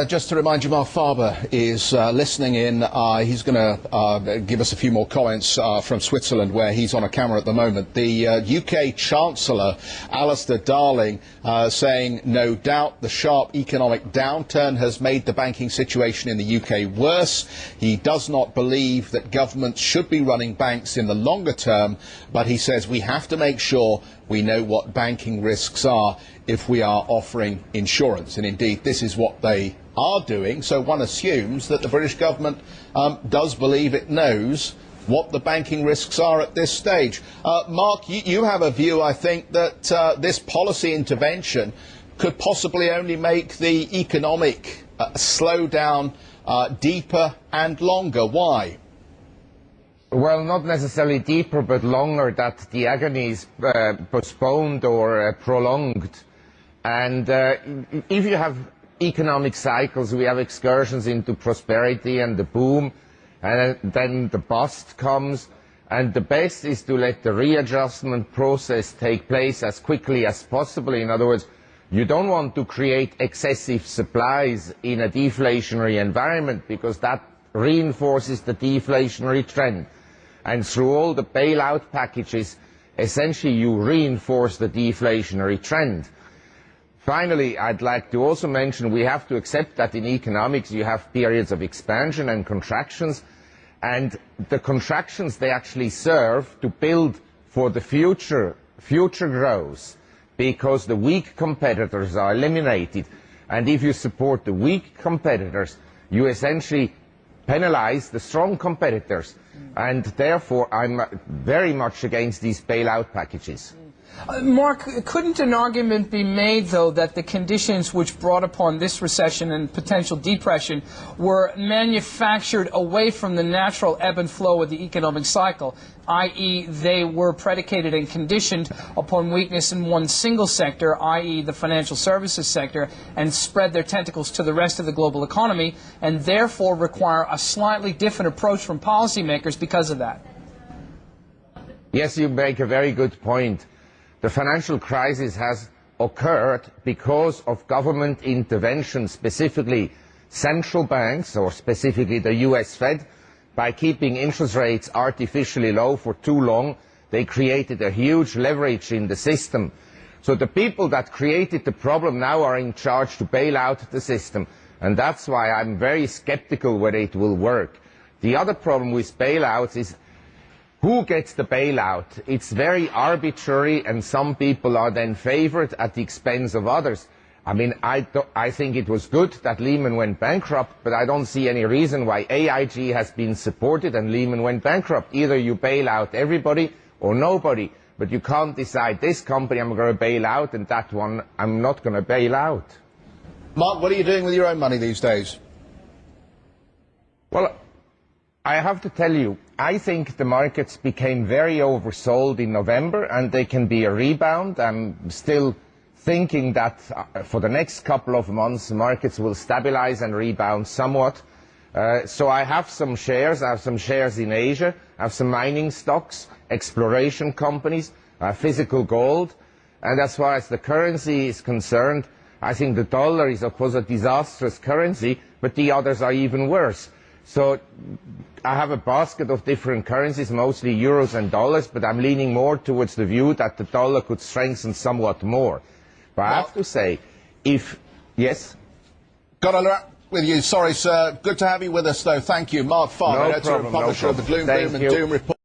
Just to remind you, Marc Faber is listening in. He's going to give us a few more comments from Switzerland, where he's on a camera at the moment. The UK Chancellor, Alistair Darling, saying, no doubt the sharp economic downturn has made the banking situation in the UK worse. He does not believe that governments should be running banks in the longer term, but he says we have to make sure we know what banking risks are if we are offering insurance. And indeed, this is what they are doing, so one assumes that the British government does believe it knows what the banking risks are at this stage. Mark, you have a view, I think, that this policy intervention could possibly only make the economic slowdown deeper and longer. Why? Well, not necessarily deeper, but longer, that the agony is postponed or prolonged. And if you have economic cycles, we have excursions into prosperity and the boom, and then the bust comes, and the best is to let the readjustment process take place as quickly as possible. In other words, you don't want to create excessive supplies in a deflationary environment, because that reinforces the deflationary trend. And through all the bailout packages, essentially you reinforce the deflationary trend. Finally, I'd like to also mention we have to accept that in economics you have periods of expansion and contractions, and the contractions, they actually serve to build for the future growth, because the weak competitors are eliminated, and if you support the weak competitors, you essentially penalize the strong competitors, and therefore I'm very much against these bailout packages. Mark, couldn't an argument be made, though, that the conditions which brought upon this recession and potential depression were manufactured away from the natural ebb and flow of the economic cycle, i.e. they were predicated and conditioned upon weakness in one single sector, i.e. the financial services sector, and spread their tentacles to the rest of the global economy, and therefore require a slightly different approach from policymakers because of that? Yes, you make a very good point. The financial crisis has occurred because of government intervention, specifically central banks, or specifically the US Fed. By keeping interest rates artificially low for too long, they created a huge leverage in the system. So the people that created the problem now are in charge to bail out the system, and that's why I'm very skeptical whether it will work. The other problem with bailouts is who gets the bailout? It's very arbitrary, and some people are then favored at the expense of others. I mean, I think it was good that Lehman went bankrupt, but I don't see any reason why AIG has been supported and Lehman went bankrupt. Either you bail out everybody or nobody, but you can't decide this company I'm going to bail out and that one I'm not going to bail out. Mark, what are you doing with your own money these days? Well, I have to tell you, I think the markets became very oversold in November, and they can be a rebound. I'm still thinking that for the next couple of months the markets will stabilize and rebound somewhat. So I have some shares. I have some shares in Asia. I have some mining stocks, exploration companies, physical gold. And as far as the currency is concerned, I think the dollar is of course a disastrous currency, but the others are even worse. So I have a basket of different currencies, mostly euros and dollars, but I'm leaning more towards the view that the dollar could strengthen somewhat more. But I have to say, yes? Got to wrap with you. Sorry, sir. Good to have you with us, though. Thank you. Marc Faber, editor and publisher of the Gloom, Doom and Doom Report.